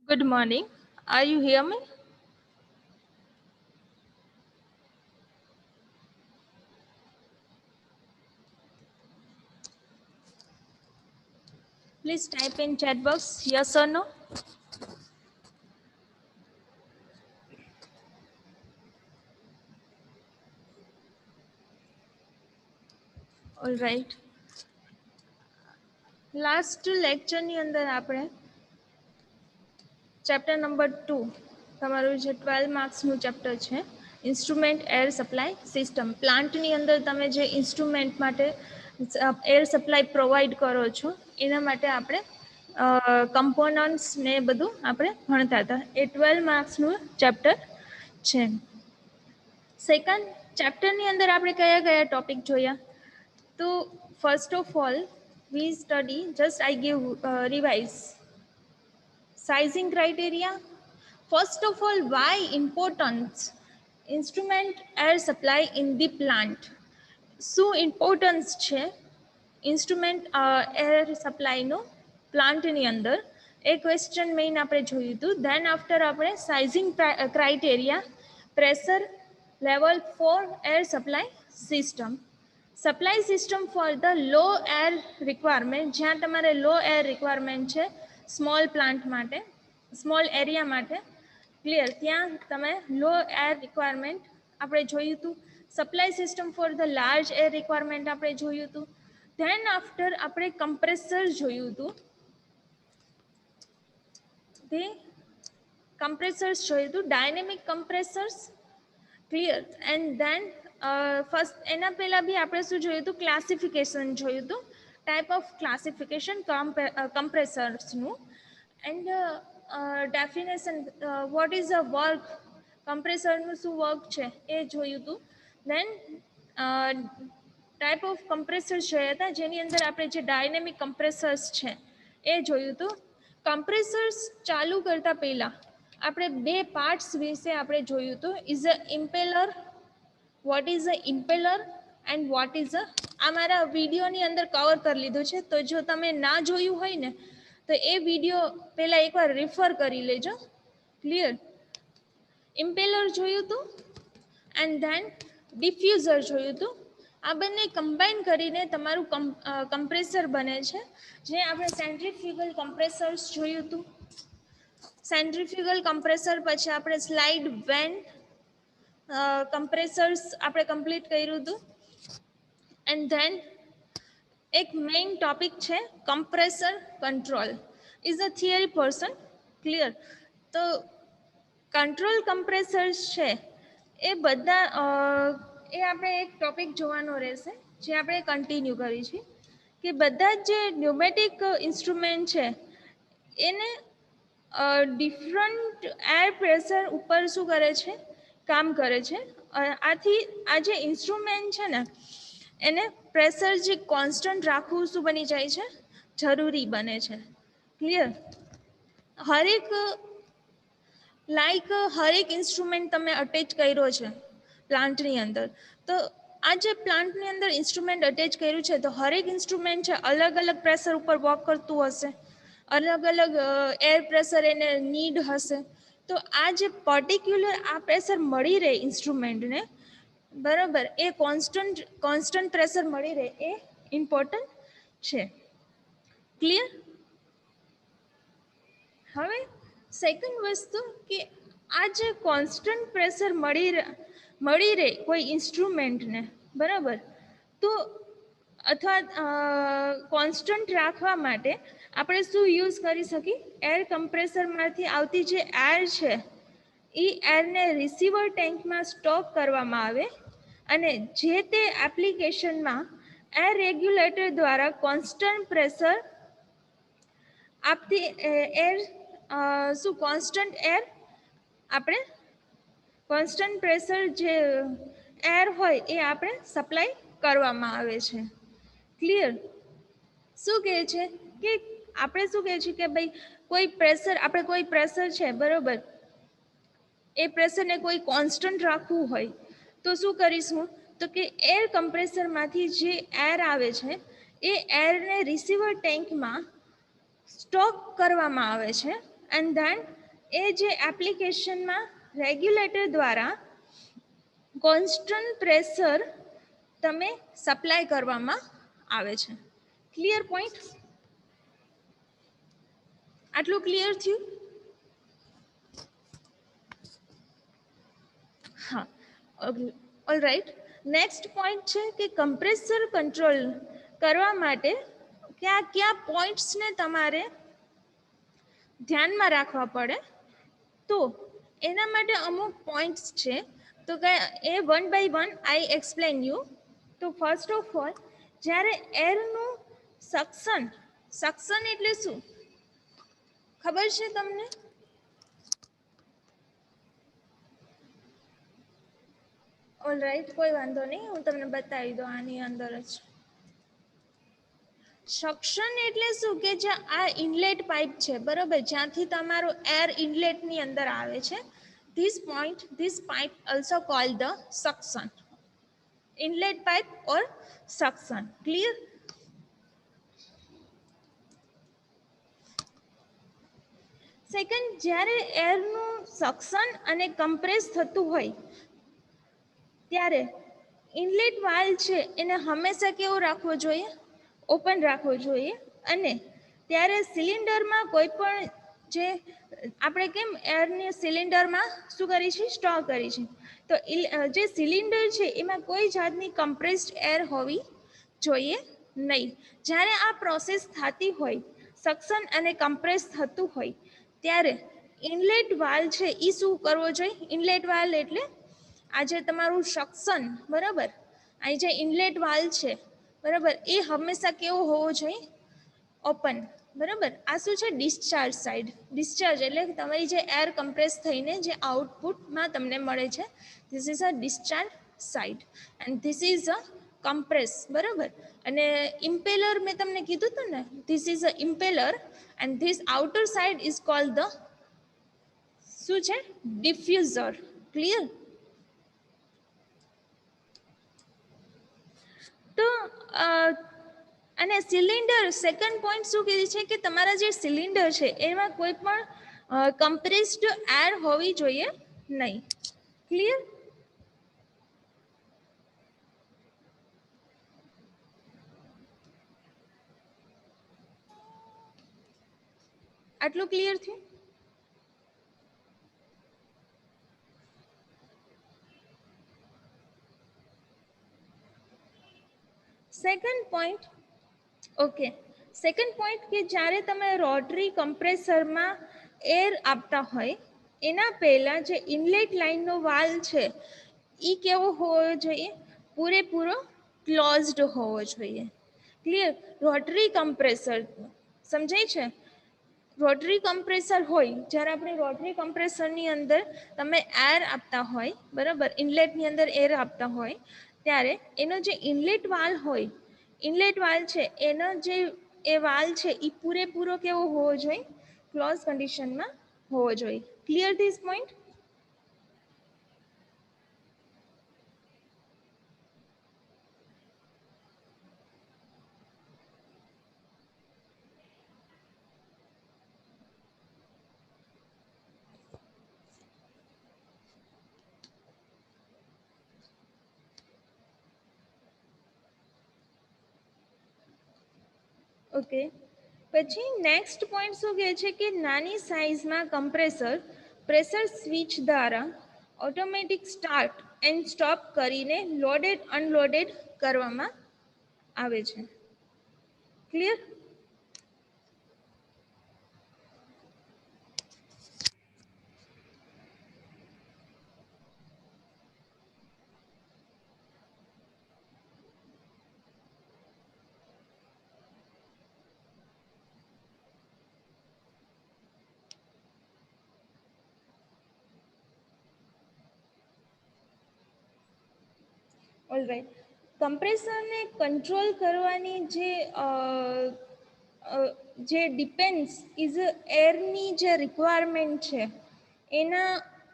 Good morning. Are you hear me? Please type in chat box yes or no. All right. Last લેક્ચરની અંદર આપણે chapter number 2 તમારું જે 12 માર્ક્સનું chapter છે ઇન્સ્ટ્રુમેન્ટ એર સપ્લાય સિસ્ટમ પ્લાન્ટની અંદર તમે જે ઇન્સ્ટ્રુમેન્ટ માટે એર સપ્લાય પ્રોવાઈડ કરો છો એના માટે આપણે કમ્પોનન્ટ્સ ને બધું આપણે ભણતા હતા એ 12 માર્ક્સનું ચેપ્ટર છે. સેકન્ડ ચેપ્ટરની અંદર આપણે કયા કયા ટોપિક જોયા તો first of all we study just I give revise sizing criteria. First of all, why importance instrument air supply in the plant. શું ઇમ્પોર્ટન્સ છે ઇન્સ્ટ્રુમેન્ટ એર સપ્લાયનો પ્લાન્ટની અંદર એ ક્વેશ્ચન મેઇન આપણે જોયું હતું. ધેન આફ્ટર આપણે sizing criteria pressure level for air supply system supply system for the low air requirement જ્યાં તમારે લો એર રિક્વાયરમેન્ટ છે સ્મોલ પ્લાન્ટ માટે સ્મોલ એરિયા માટે ક્લિયર ત્યાં તમે લો એર રિક્વાયરમેન્ટ આપણે જોયું હતું. Supply system for the large air requirement આપણે જોયું હતું. ધેન આફ્ટર આપણે કમ્પ્રેસર જોયું હતું તે કમ્પ્રેસર્સ જોયું હતું dynamic compressors clear and then first એના પહેલાં બી આપણે શું જોયું હતું ક્લાસિફિકેશન જોયું હતું ટાઈપ ઓફ ક્લાસિફિકેશન કમ્પ્રેસર્સનું and definition what is a work કમ્પ્રેસરનું શું વર્ક છે એ જોયું હતું. દેન ટાઈપ ઓફ કમ્પ્રેસર્સ જોયા હતા જેની અંદર આપણે જે ડાયનેમિક કમ્પ્રેસર્સ છે એ જોયું હતું. કમ્પ્રેસર્સ ચાલુ કરતા પહેલાં આપણે બે પાર્ટ્સ વિશે આપણે જોયું હતું is a impeller vote is a impeller and what is અ આ મારા વિડીયોની અંદર કવર કરી લીધું છે તો જો તમે ના જોયું હોય ને તો એ વિડીયો પહેલાં એકવાર રિફર કરી લેજો. ક્લિયર ઇમ્પેલર જોયું હતું એન્ડ ધેન ડિફ્યુઝર જોયું હતું. આ બંને કમ્બાઈન કરીને તમારું કમ્પ્રેસર બને છે જે આપણે સેન્ટ્રીફ્યુગલ કમ્પ્રેસર્સ જોયું હતું. સેન્ટ્રીફ્યુગલ કમ્પ્રેસર પછી આપણે સ્લાઇડ વેન કમ્પ્રેસર્સ આપણે કમ્પ્લીટ કર્યું હતું. એન્ડ ધેન એક મેઇન ટોપિક છે compressor control is a theory person. Clear તો કંટ્રોલ કમ્પ્રેસર્સ છે એ બધા એ આપણે એક ટોપિક જોવાનો રહેશે જે આપણે કન્ટિન્યુ કરી છે કે બધા જે ન્યુમેટિક ઇન્સ્ટ્રુમેન્ટ છે એને ડિફરન્ટ એર પ્રેશર ઉપર શું કરે છે કામ કરે છે. આથી આ જે ઇન્સ્ટ્રુમેન્ટ છે ને એને પ્રેશર જે કોન્સ્ટન્ટ રાખવું શું બની જાય છે જરૂરી બને છે. ક્લિયર હરેક હરેક ઇન્સ્ટ્રુમેન્ટ તમે અટેચ કર્યો છે પ્લાન્ટની અંદર તો આ જે પ્લાન્ટની અંદર ઇન્સ્ટ્રુમેન્ટ અટેચ કર્યું છે તો હરેક ઇન્સ્ટ્રુમેન્ટ છે અલગ અલગ પ્રેશર ઉપર વર્ક કરતું હશે અલગ અલગ એર પ્રેશર એને નીડ હશે તો આ જે પર્ટિક્યુલર આ પ્રેશર મળી રહે ઇન્સ્ટ્રુમેન્ટને બરાબર એ કોન્સ્ટન્ટ પ્રેશર મળી રહે એ ઇમ્પોર્ટન્ટ છે. ક્લિયર હવે સેકન્ડ વસ્તુ કે આ જે કોન્સ્ટન્ટ પ્રેશર મળી રહે કોઈ ઇન્સ્ટ્રુમેન્ટને બરાબર તો અથવા કોન્સ્ટન્ટ રાખવા માટે આપણે શું યુઝ કરી શકીએ એર કમ્પ્રેસરમાંથી આવતી જે એર છે એ એરને રિસીવર ટેન્કમાં સ્ટોક કરવામાં આવે અને જે તે એપ્લિકેશનમાં એર રેગ્યુલેટર દ્વારા કોન્સ્ટન્ટ પ્રેશર આપતી એર શું કોન્સ્ટન્ટ એર આપણે કોન્સ્ટન્ટ પ્રેશર જે એર હોય એ આપણે સપ્લાય કરવામાં આવે છે. ક્લિયર શું કહે છે કે આપણે શું કહે છે કે ભાઈ કોઈ પ્રેશર આપણે કોઈ પ્રેશર છે બરાબર એ પ્રેશરને કોઈ કોન્સ્ટન્ટ રાખવું હોય તો શું કરીશું તો કે એર કમ્પ્રેસરમાંથી જે એર આવે છે એ એરને રિસીવર ટેન્કમાં સ્ટોક કરવામાં આવે છે એન્ડ ધેન એ જે એપ્લિકેશનમાં રેગ્યુલેટર દ્વારા કોન્સ્ટન્ટ પ્રેશર તમે સપ્લાય કરવામાં આવે છે. Clear point? આટલું ક્લિયર થયું? હા, ઓલ રાઈટ. નેક્સ્ટ પોઈન્ટ છે કે કમ્પ્રેસર કંટ્રોલ કરવા માટે કયા કયા પોઈન્ટ્સને તમારે ધ્યાનમાં રાખવા પડે. તો એના માટે અમુક પોઈન્ટ્સ છે, તો એ one by one I explain you. તો ફર્સ્ટ ઓફ ઓલ, જ્યારે એરનું સક્શન એટલે શું ખબર છે તમને? ઓલ રાઈટ, કોઈ વાંધો નહીં, હું તમને બતાવી દઉં આની અંદર જ. સક્શન એટલે શું કે જે આ ઇનલેટ પાઇપ છે બરોબર, જ્યાંથી તમારું એર ઇનલેટની અંદર આવે છે, this pipe also called the suction, inlet pipe or suction. Clear? Second, જ્યારે એરનું સક્શન અને કમ્પ્રેસ થતું હોય ત્યારે ઇનલેટ વાલ્વ છે એને હંમેશા કેવો રાખવો જોઈએ? ઓપન રાખવો જોઈએ. અને ત્યારે સિલિન્ડરમાં કોઈ પણ જે આપણે કેમ એરની સિલિન્ડરમાં શું કરી છે? સ્ટોર કરી છે. તો જે સિલિન્ડર છે એમાં કોઈ જાતની કમ્પ્રેસ્ડ એર હોવી જોઈએ નહીં. જ્યારે આ પ્રોસેસ થતી હોય, સક્શન અને કમ્પ્રેસ થતું હોય, ત્યારે ઇનલેટ વાલ્વ છે એ શું કરવો જોઈએ? ઇનલેટ વાલ્વ એટલે આજે તમારું સક્શન, બરાબર, અહીં જે ઇનલેટ વાલ્વ છે બરાબર, એ હંમેશા કેવો હોવો જોઈએ? ઓપન. બરાબર. આ શું છે? Discharge side. ડિસ્ચાર્જ એટલે તમારી જે એર કમ્પ્રેસ થઈને જે આઉટપુટમાં તમને મળે છે, this is a discharge side and this is a compress. બરાબર. અને ઇમ્પેલર મેં તમને કીધું હતું ને, this is a impeller and this outer side is called the શું છે? ડિફ્યુઝર. ક્લિયર? તો અને સિલિન્ડર, સેકન્ડ પોઈન્ટ શું કીધી છે કે તમારા જે સિલિન્ડર છે એમાં કોઈ પણ કમ્પ્રેસ્ડ એર હોવી જોઈએ નહીં. ક્લિયર? આટલું ક્લિયર થયું? Second point, okay, second point કે જ્યારે તમે રોટરી કમ્પ્રેસરમાં એર આપતા હોય એના પહેલાં જે ઇનલેટ લાઇનનો વાલ્વ છે એ કેવો હોવો જોઈએ? પૂરેપૂરો ક્લોઝડ હોવો જોઈએ. ક્લિયર? રોટરી કમ્પ્રેસર સમજાય છે? રોટરી કમ્પ્રેસર હોય, જ્યારે આપણે રોટરી કમ્પ્રેસરની અંદર તમે એર આપતા હોય, બરાબર, ઇનલેટની અંદર એર આપતા હોય, ત્યારે એનો જે ઇનલેટ વાલ્વ હોય, ઇનલેટ વાલ્વ છે એનો જે એ વાલ્વ છે એ પૂરેપૂરો કેવો હોવો જોઈએ? ક્લોઝ કન્ડિશનમાં હોવો જોઈએ. Clear this point? ઓકે. પછી નેક્સ્ટ પોઈન્ટ શું કહે છે કે નાની સાઇઝમાં કમ્પ્રેસર પ્રેશર સ્વિચ દ્વારા ઓટોમેટિક સ્ટાર્ટ એન્ડ સ્ટોપ કરીને લોડેડ અનલોડેડ કરવામાં આવે છે. ક્લિયર? ઓલરાઈટ. કમ્પ્રેસરને કંટ્રોલ કરવાની જે ડિપેન્ડ્સ ઇઝ એરની જે રિક્વાયરમેન્ટ છે એના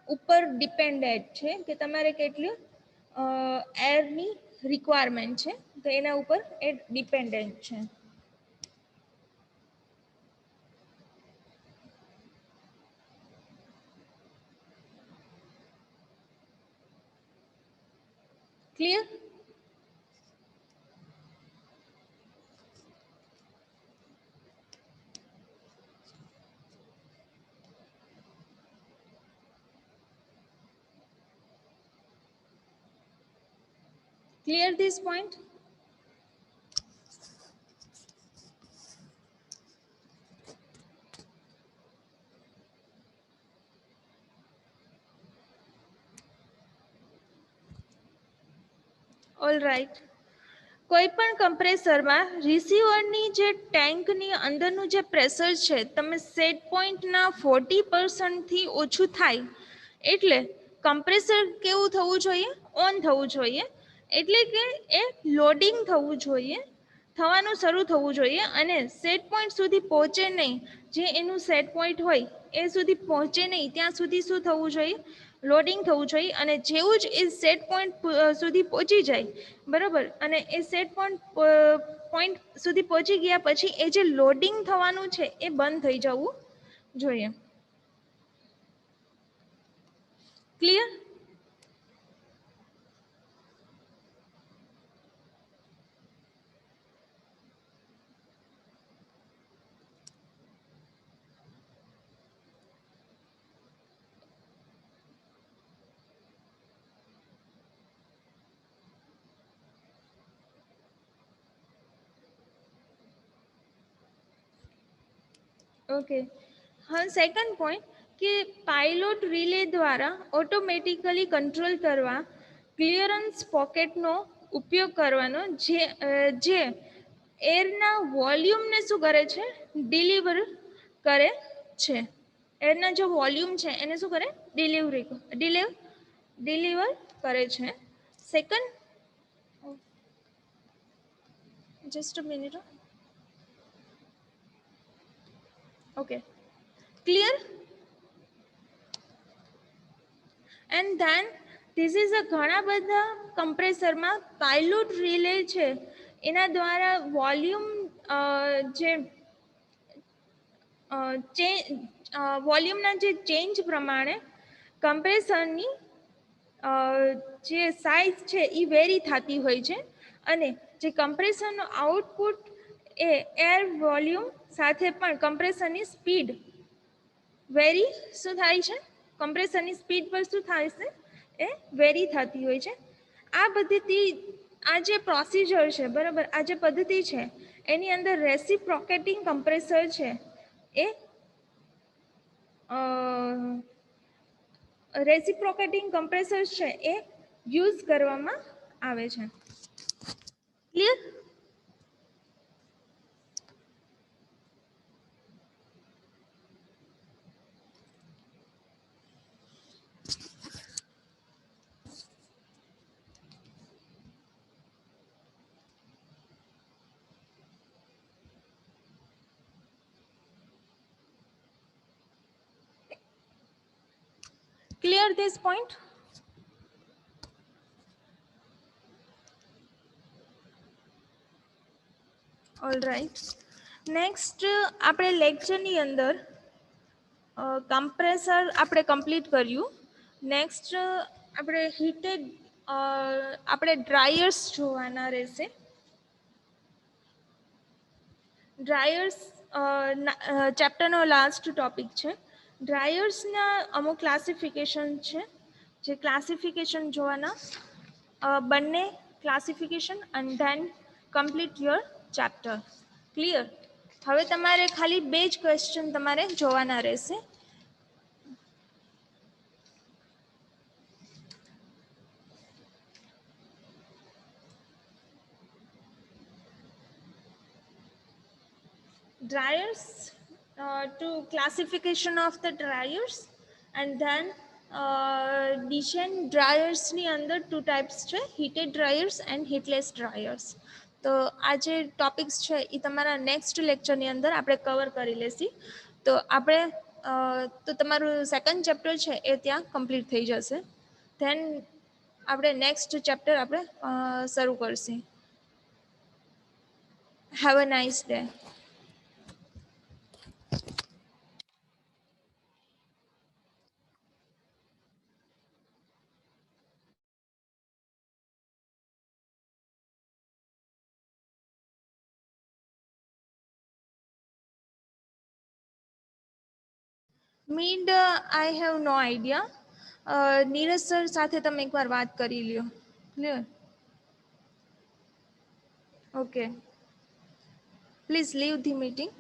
ઉપર ડિપેન્ડેડ છે કે તમારે કેટલું એરની રિક્વાયરમેન્ટ છે, તો એના ઉપર એ ડિપેન્ડન્ટ છે. Clear? Clear this point? All right. કોઈ પણ કમ્પ્રેસરમાં રિસીવરની જે ટેન્કની અંદરનું જે પ્રેશર છે તમે સેટ પોઈન્ટના 40%થી ઓછું થાય એટલે કમ્પ્રેસર કેવું થવું જોઈએ? ઓન થવું જોઈએ. એટલે કે એ લોડિંગ થવું જોઈએ, થવાનું શરૂ થવું જોઈએ અને સેટ પોઈન્ટ સુધી પહોંચે નહીં. જે એનું સેટ પોઈન્ટ હોય એ સુધી પહોંચે નહીં ત્યાં સુધી શું થવું જોઈએ? લોડિંગ થવું જોઈએ. અને જેવું જ એ સેટ પોઈન્ટ સુધી પહોંચી જાય, બરાબર, અને એ સેટ પોઈન્ટ સુધી પહોંચી ગયા પછી એ જે લોડિંગ થવાનું છે એ બંધ થઈ જવું જોઈએ. ક્લિયર? ઓકે. હા, સેકન્ડ પોઈન્ટ કે પાયલોટ રિલે દ્વારા ઓટોમેટિકલી કંટ્રોલ કરવા ક્લિયરન્સ પોકેટનો ઉપયોગ કરવાનો, જે એરના વોલ્યુમને શું કરે છે? ડિલિવર કરે છે. એરના જે વોલ્યુમ છે એને શું કરે? ડિલિવર કરે છે. Second, just a minute. Okay, clear? And than this is a ઘણા બધા કમ્પ્રેસરમાં પાયલોટ રિલે છે એના દ્વારા વોલ્યુમ જે વોલ્યુમના જે ચેન્જ પ્રમાણે કમ્પ્રેસરની જે સાઇઝ છે એ વેરી થતી હોય છે અને જે કમ્પ્રેસરનો આઉટપુટ એ એર વોલ્યુમ સાથે પણ કમ્પ્રેસરની સ્પીડ વેરી શું થાય છે? કમ્પ્રેસરની સ્પીડ પર શું થાય છે? એ વેરી થતી હોય છે. આ પદ્ધતિ, આ જે પ્રોસિજર છે, બરાબર, આ જે પદ્ધતિ છે એની અંદર રેસિપ્રોકેટિંગ કમ્પ્રેસર છે એ રેસિપ્રોકેટિંગ કમ્પ્રેસર છે એ યુઝ કરવામાં આવે છે. Clear? Clear this point? All right. Next આપણે લેક્ચરની અંદર કમ્પ્રેસર આપણે કમ્પ્લીટ કર્યું. નેક્સ્ટ આપણે હીટેડ આપણે ડ્રાયર્સ જોવાના રહેશે. ડ્રાયર્સ ચેપ્ટરનો લાસ્ટ ટોપિક છે. ડ્રાયર્સના અમુક ક્લાસિફિકેશન છે, જે ક્લાસિફિકેશન જોવાના બંને classification and then complete your chapter. Clear? હવે તમારે ખાલી 2 જ ક્વેશ્ચન તમારે જોવાના રહેશે. Dryers, to classification of the dryers, and then Dishon ડ્રાયર્સની અંદર 2 ટાઈપ્સ છે, હીટેડ ડ્રાયર્સ એન્ડ હીટલેસ ડ્રાયર્સ. તો આ જે ટોપિક્સ છે એ તમારા નેક્સ્ટ લેક્ચરની અંદર આપણે કવર કરી લેશી. તો આપણે તો તમારું સેકન્ડ ચેપ્ટર છે એ ત્યાં કમ્પ્લીટ થઈ જશે. ધેન આપણે નેક્સ્ટ ચેપ્ટર આપણે શરૂ કરશી. Have a nice day. મીડ I have no idea. Neeraj sir સાથે તમે એકવાર વાત કરી લ્યો. Clear? Okay, please leave the meeting.